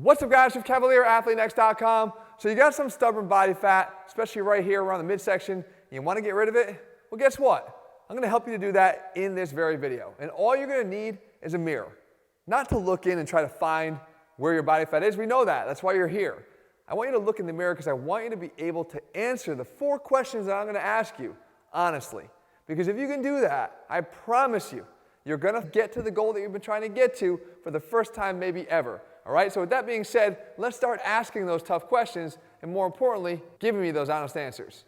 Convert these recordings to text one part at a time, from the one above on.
What's up, guys? From CavalierATHLEAN-X.com. So you got some stubborn body fat, especially right here around the midsection, and you want to get rid of it? Well, guess what? I'm going to help you to do that in this very video. And all you're going to need is a mirror. Not to look in and try to find where your body fat is. We know that. That's why you're here. I want you to look in the mirror because I want you to be able to answer the 4 questions that I'm going to ask you, honestly. Because if you can do that, I promise you, you're going to get to the goal that you've been trying to get to for the first time maybe ever. All right, so with that being said, let's start asking those tough questions and, more importantly, giving me those honest answers.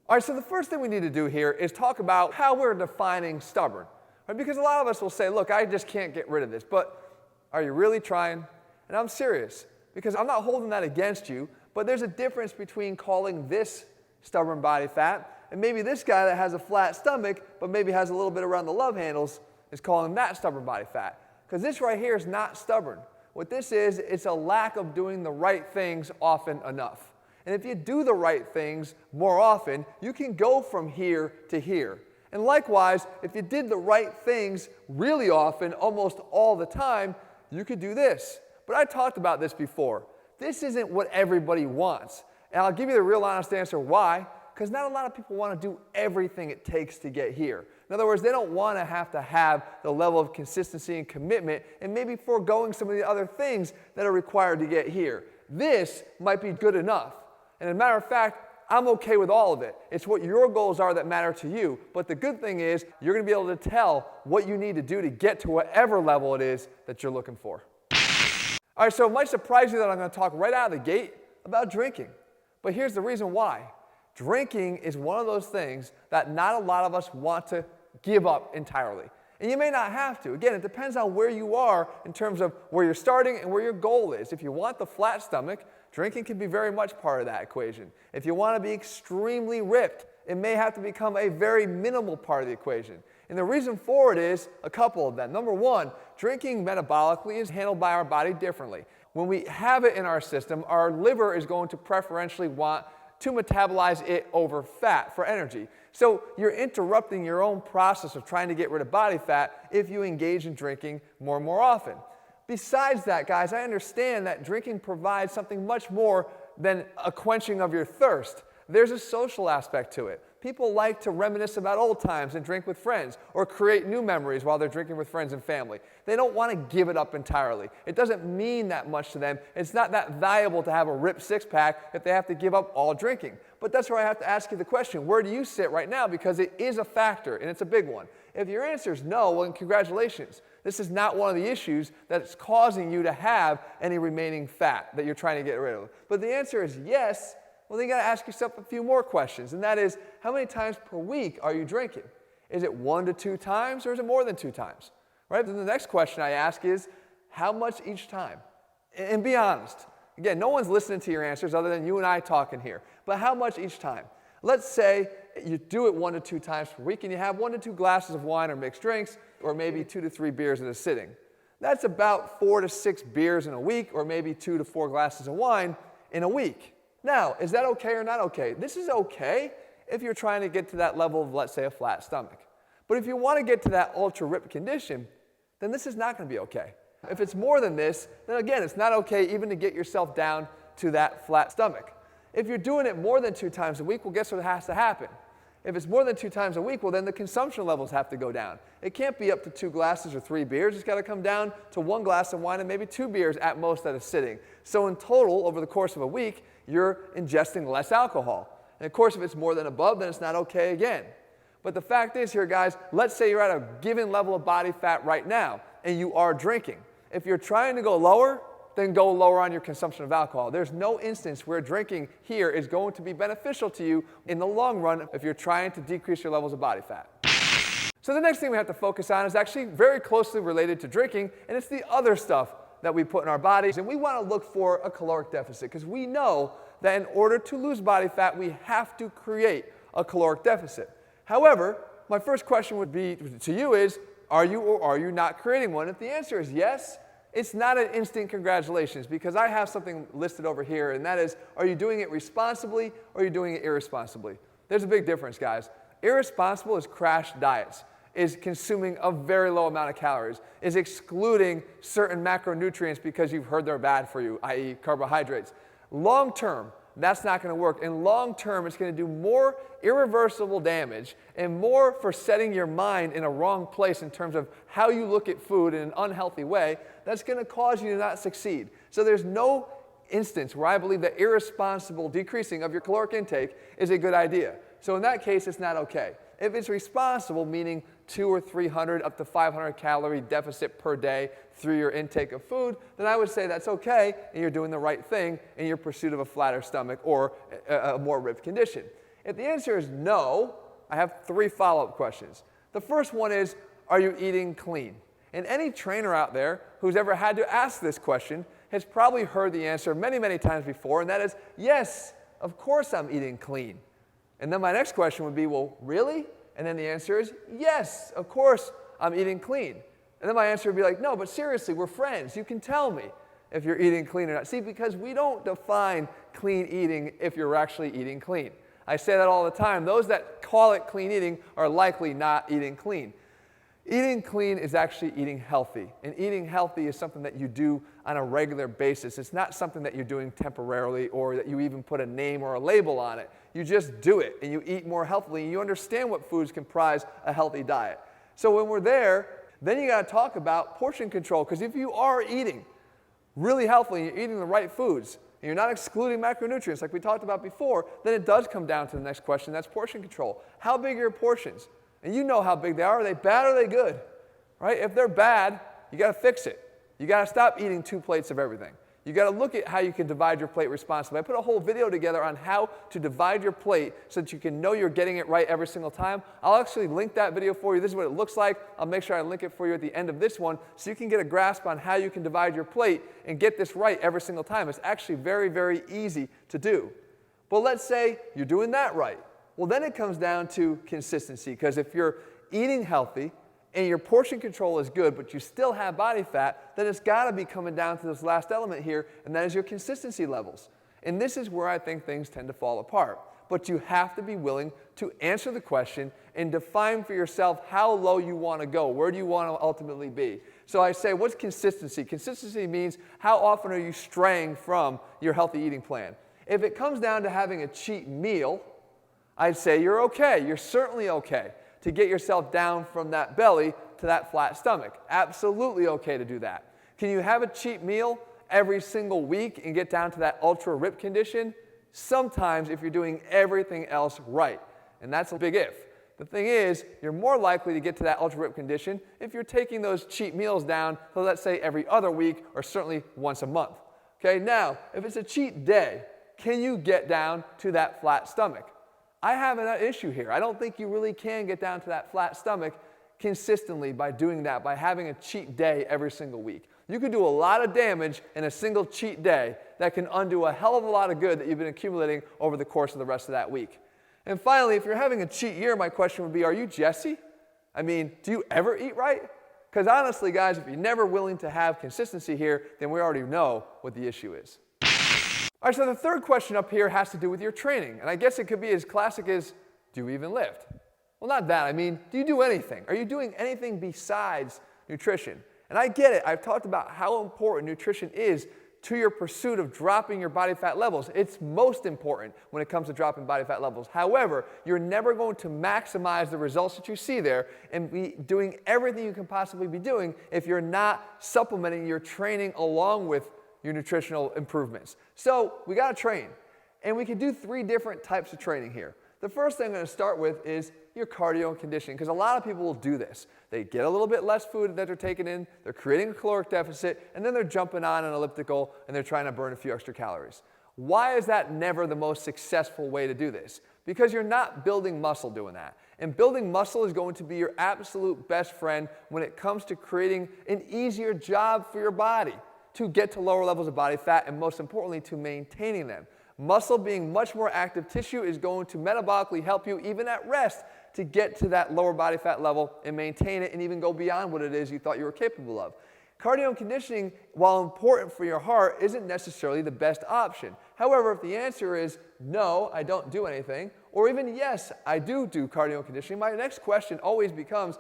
All right, so the first thing we need to do here is talk about how we're defining stubborn. Right? Because a lot of us will say, look, I just can't get rid of this, but are you really trying? And I'm serious, because I'm not holding that against you, but there's a difference between calling this stubborn body fat and maybe this guy that has a flat stomach but maybe has a little bit around the love handles is calling that stubborn body fat. Because this right here is not stubborn. What this is, it's a lack of doing the right things often enough. And if you do the right things more often, you can go from here to here. And likewise, if you did the right things really often, almost all the time, you could do this. But I talked about this before. This isn't what everybody wants. And I'll give you the real honest answer why. Because not a lot of people want to do everything it takes to get here. In other words, they don't want to have the level of consistency and commitment and maybe foregoing some of the other things that are required to get here. This might be good enough. And as a matter of fact, I'm okay with all of it. It's what your goals are that matter to you. But the good thing is you're going to be able to tell what you need to do to get to whatever level it is that you're looking for. All right, so it might surprise you that I'm going to talk right out of the gate about drinking. But here's the reason why. Drinking is one of those things that not a lot of us want to give up entirely. And you may not have to. Again, it depends on where you are in terms of where you're starting and where your goal is. If you want the flat stomach, drinking can be very much part of that equation. If you want to be extremely ripped, it may have to become a very minimal part of the equation. And the reason for it is a couple of them. Number one, drinking metabolically is handled by our body differently. When we have it in our system, our liver is going to preferentially want to metabolize it over fat for energy. So you're interrupting your own process of trying to get rid of body fat if you engage in drinking more and more often. Besides that, guys, I understand that drinking provides something much more than a quenching of your thirst. There's a social aspect to it. People like to reminisce about old times and drink with friends or create new memories while they're drinking with friends and family. They don't want to give it up entirely. It doesn't mean that much to them. It's not that valuable to have a ripped six-pack if they have to give up all drinking. But that's where I have to ask you the question, where do you sit right now? Because it is a factor, and it's a big one. If your answer is no, well, then congratulations. This is not one of the issues that's causing you to have any remaining fat that you're trying to get rid of. But the answer is yes. Well, then you got to ask yourself a few more questions, and that is, how many times per week are you drinking? Is it 1 to 2 times, or is it more than 2 times? Right? Then the next question I ask is, how much each time? And be honest. Again, no one's listening to your answers other than you and I talking here. But how much each time? Let's say you do it 1 to 2 times per week, and you have 1 to 2 glasses of wine or mixed drinks, or maybe 2 to 3 beers in a sitting. That's about 4 to 6 beers in a week, or maybe 2 to 4 glasses of wine in a week. Now, is that okay or not okay? This is okay if you're trying to get to that level of, let's say, a flat stomach. But if you want to get to that ultra-ripped condition, then this is not going to be okay. If it's more than this, then again, it's not okay even to get yourself down to that flat stomach. If you're doing it more than 2 times a week, well, guess what has to happen? If it's more than 2 times a week, well, then the consumption levels have to go down. It can't be up to 2 glasses or 3 beers. It's got to come down to 1 glass of wine and maybe 2 beers at most at a sitting. So in total, over the course of a week, you're ingesting less alcohol. And of course, if it's more than above, then it's not okay again. But the fact is here, guys, let's say you're at a given level of body fat right now, and you are drinking. If you're trying to go lower, then go lower on your consumption of alcohol. There's no instance where drinking here is going to be beneficial to you in the long run if you're trying to decrease your levels of body fat. So the next thing we have to focus on is actually very closely related to drinking, and it's the other stuff that we put in our bodies. And we want to look for a caloric deficit because we know that in order to lose body fat, we have to create a caloric deficit. However, my first question would be to you is, are you or are you not creating one? If the answer is yes, it's not an instant congratulations because I have something listed over here, and that is, are you doing it responsibly or are you doing it irresponsibly? There's a big difference, guys. Irresponsible is crash diets. is consuming a very low amount of calories, is excluding certain macronutrients because you've heard they're bad for you, i.e. carbohydrates. Long term, that's not going to work. And long term, it's going to do more irreversible damage and more for setting your mind in a wrong place in terms of how you look at food in an unhealthy way. That's going to cause you to not succeed. So there's no instance where I believe that irresponsible decreasing of your caloric intake is a good idea. So in that case, it's not okay. If it's responsible, meaning 200 or 300 up to 500 calorie deficit per day through your intake of food, then I would say that's okay and you're doing the right thing in your pursuit of a flatter stomach or a more ripped condition. If the answer is no, I have 3 follow-up questions. The first one is, are you eating clean? And any trainer out there who's ever had to ask this question has probably heard the answer many, many times before, and that is, yes, of course I'm eating clean. And then my next question would be, well, really? And then the answer is, yes, of course I'm eating clean. And then my answer would be like, no, but seriously, we're friends. You can tell me if you're eating clean or not. See, because we don't define clean eating if you're actually eating clean. I say that all the time. Those that call it clean eating are likely not eating clean. Eating clean is actually eating healthy. And eating healthy is something that you do on a regular basis. It's not something that you're doing temporarily or that you even put a name or a label on it. You just do it and you eat more healthily and you understand what foods comprise a healthy diet. So when we're there, then you got to talk about portion control, because if you are eating really healthily and you're eating the right foods and you're not excluding macronutrients like we talked about before, then it does come down to the next question, that's portion control. How big are your portions? And you know how big they are. Are they bad or are they good? Right? If they're bad, you got to fix it. You got to stop eating 2 plates of everything. You got to look at how you can divide your plate responsibly. I put a whole video together on how to divide your plate so that you can know you're getting it right every single time. I'll actually link that video for you. This is what it looks like. I'll make sure I link it for you at the end of this one so you can get a grasp on how you can divide your plate and get this right every single time. It's actually very, very easy to do. But let's say you're doing that right. Well, then it comes down to consistency, because if you're eating healthy and your portion control is good, but you still have body fat, then it's got to be coming down to this last element here, and that is your consistency levels. And this is where I think things tend to fall apart. But you have to be willing to answer the question and define for yourself how low you want to go. Where do you want to ultimately be? So I say, what's consistency? Consistency means how often are you straying from your healthy eating plan? If it comes down to having a cheat meal, I'd say you're okay. You're certainly okay to get yourself down from that belly to that flat stomach. Absolutely okay to do that. Can you have a cheat meal every single week and get down to that ultra rip condition? Sometimes, if you're doing everything else right. And that's a big if. The thing is, you're more likely to get to that ultra rip condition if you're taking those cheat meals down, so let's say every other week or certainly once a month. Okay, now, if it's a cheat day, can you get down to that flat stomach? I have an issue here. I don't think you really can get down to that flat stomach consistently by doing that, by having a cheat day every single week. You can do a lot of damage in a single cheat day that can undo a hell of a lot of good that you've been accumulating over the course of the rest of that week. And finally, if you're having a cheat year, my question would be, are you Jesse? I mean, do you ever eat right? Because honestly, guys, if you're never willing to have consistency here, then we already know what the issue is. All right, so the third question up here has to do with your training. And I guess it could be as classic as, do you even lift? Well, not that. I mean, do you do anything? Are you doing anything besides nutrition? And I get it. I've talked about how important nutrition is to your pursuit of dropping your body fat levels. It's most important when it comes to dropping body fat levels. However, you're never going to maximize the results that you see there and be doing everything you can possibly be doing if you're not supplementing your training along with your nutritional improvements. So we got to train, and we can do 3 different types of training here. The first thing I'm going to start with is your cardio and conditioning, because a lot of people will do this. They get a little bit less food that they're taking in, they're creating a caloric deficit, and then they're jumping on an elliptical and they're trying to burn a few extra calories. Why is that never the most successful way to do this? Because you're not building muscle doing that. And building muscle is going to be your absolute best friend when it comes to creating an easier job for your body to get to lower levels of body fat, and most importantly, to maintaining them. Muscle, being much more active tissue, is going to metabolically help you, even at rest, to get to that lower body fat level and maintain it and even go beyond what it is you thought you were capable of. Cardio and conditioning, while important for your heart, isn't necessarily the best option. However, if the answer is no, I don't do anything, or even yes, I do cardio and conditioning, my next question always becomes,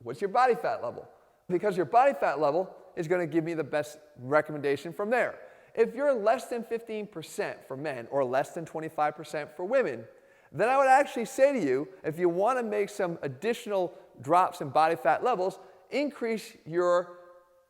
What's your body fat level? Because your body fat level is going to give me the best recommendation from there. If you're less than 15% for men or less than 25% for women, then I would actually say to you, if you want to make some additional drops in body fat levels, increase your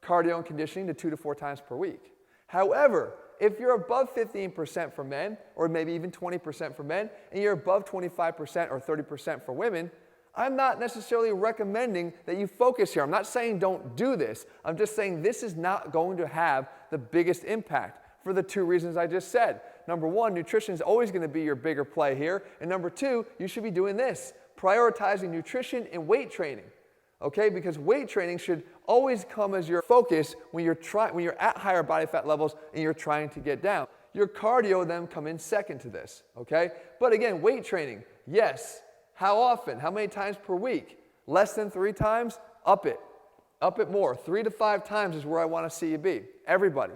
cardio and conditioning to 2 to 4 times per week. However, if you're above 15% for men, or maybe even 20% for men, and you're above 25% or 30% for women, I'm not necessarily recommending that you focus here. I'm not saying don't do this. I'm just saying this is not going to have the biggest impact for the 2 reasons I just said. Number 1, nutrition is always going to be your bigger play here. And number 2, you should be doing this, prioritizing nutrition and weight training. Okay, because weight training should always come as your focus when you're at higher body fat levels and you're trying to get down. Your cardio then come in second to this, okay? But again, weight training, yes. How often? How many times per week? Less than 3 times? Up it. Up it more. 3 to 5 times is where I want to see you be. Everybody.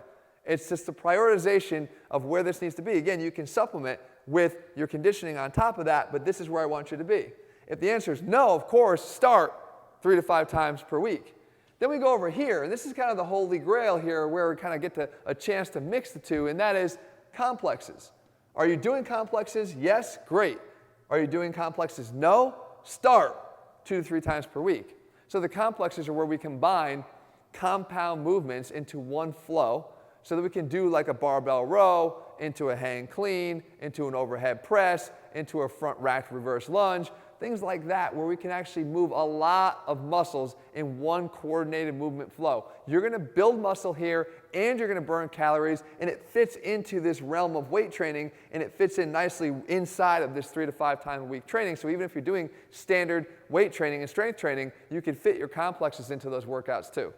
It's just the prioritization of where this needs to be. Again, you can supplement with your conditioning on top of that, but this is where I want you to be. If the answer is no, of course, start 3 to 5 times per week. Then we go over here, and this is kind of the holy grail here where we kind of get to a chance to mix the two, and that is complexes. Are you doing complexes? Yes, great. Are you doing complexes? No, start 2 to 3 times per week. So the complexes are where we combine compound movements into one flow so that we can do like a barbell row, into a hang clean, into an overhead press, into a front racked reverse lunge, things like that where we can actually move a lot of muscles in one coordinated movement flow. You're going to build muscle here and you're going to burn calories, and it fits into this realm of weight training, and it fits in nicely inside of this 3 to 5 times a week training. So even if you're doing standard weight training and strength training, you can fit your complexes into those workouts too.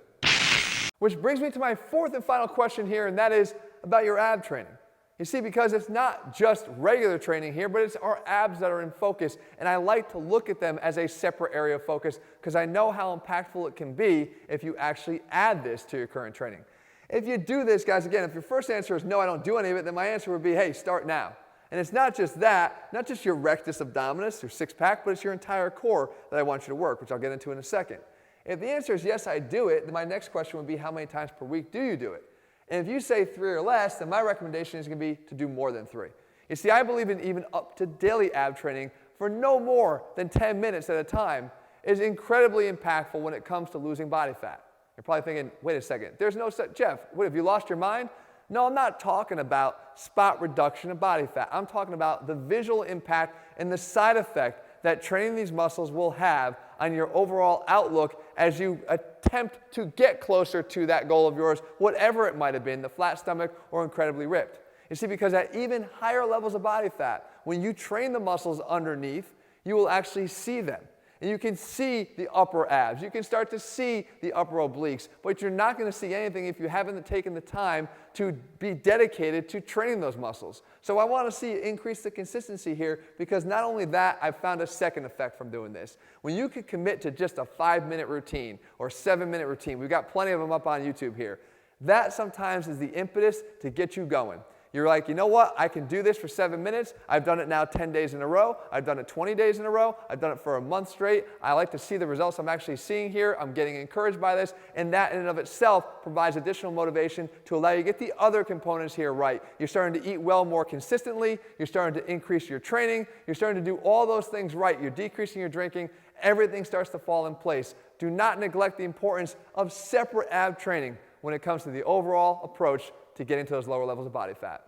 Which brings me to my 4th and final question here, and that is about your ab training. You see, because it's not just regular training here, but it's our abs that are in focus, and I like to look at them as a separate area of focus because I know how impactful it can be if you actually add this to your current training. If you do this, guys, again, if your first answer is no, I don't do any of it, then my answer would be, hey, start now. And it's not just that, not just your rectus abdominis, your six-pack, but it's your entire core that I want you to work, which I'll get into in a second. If the answer is yes, I do it, then my next question would be how many times per week do you do it? And if you say 3 or less, then my recommendation is going to be to do more than 3. You see, I believe in even up to daily ab training for no more than 10 minutes at a time is incredibly impactful when it comes to losing body fat. You're probably thinking, wait a second, there's no such, Jeff, what, have you lost your mind? No, I'm not talking about spot reduction of body fat. I'm talking about the visual impact and the side effect that training these muscles will have on your overall outlook as you attempt to get closer to that goal of yours, whatever it might have been, the flat stomach or incredibly ripped. You see, because at even higher levels of body fat, when you train the muscles underneath, you will actually see them. And you can see the upper abs. You can start to see the upper obliques. But you're not going to see anything if you haven't taken the time to be dedicated to training those muscles. So I want to see increase the consistency here because not only that, I've found a second effect from doing this. When you can commit to just a 5-minute routine or 7-minute routine, we've got plenty of them up on YouTube here, that sometimes is the impetus to get you going. You're like, you know what? I can do this for 7 minutes. I've done it now 10 days in a row. I've done it 20 days in a row. I've done it for a month straight. I like to see the results I'm actually seeing here. I'm getting encouraged by this. And that in and of itself provides additional motivation to allow you to get the other components here right. You're starting to eat well more consistently. You're starting to increase your training. You're starting to do all those things right. You're decreasing your drinking. Everything starts to fall in place. Do not neglect the importance of separate ab training when it comes to the overall approach to getting to those lower levels of body fat.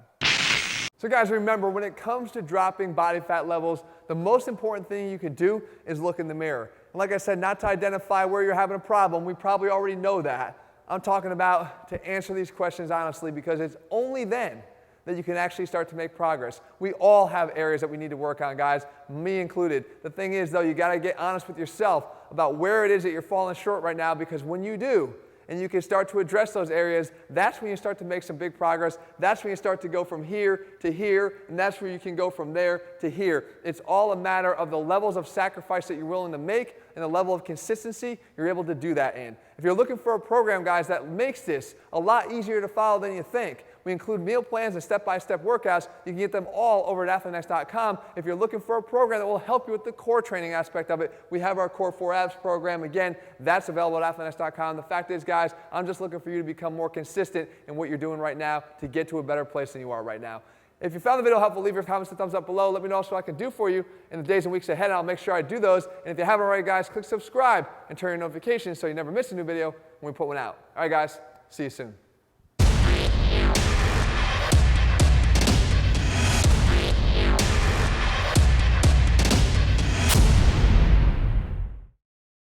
So guys, remember, when it comes to dropping body fat levels, the most important thing you can do is look in the mirror. And like I said, not to identify where you're having a problem. We probably already know that. I'm talking about to answer these questions honestly because it's only then that you can actually start to make progress. We all have areas that we need to work on, guys, me included. The thing is, though, you got to get honest with yourself about where it is that you're falling short right now, because when you do, and you can start to address those areas, that's when you start to make some big progress. That's when you start to go from here to here, and that's where you can go from there to here. It's all a matter of the levels of sacrifice that you're willing to make and the level of consistency you're able to do that in. If you're looking for a program, guys, that makes this a lot easier to follow than you think, We include meal plans and step-by-step workouts. You can get them all over at ATHLEAN-X.com. If you're looking for a program that will help you with the core training aspect of it, we have our Core 4 Abs program. Again, that's available at ATHLEAN-X.com. The fact is, guys, I'm just looking for you to become more consistent in what you're doing right now to get to a better place than you are right now. If you found the video helpful, leave your comments and thumbs up below. Let me know what I can do for you in the days and weeks ahead, and I'll make sure I do those. And if you haven't already, guys, click subscribe and turn your notifications so you never miss a new video when we put one out. All right, guys, see you soon.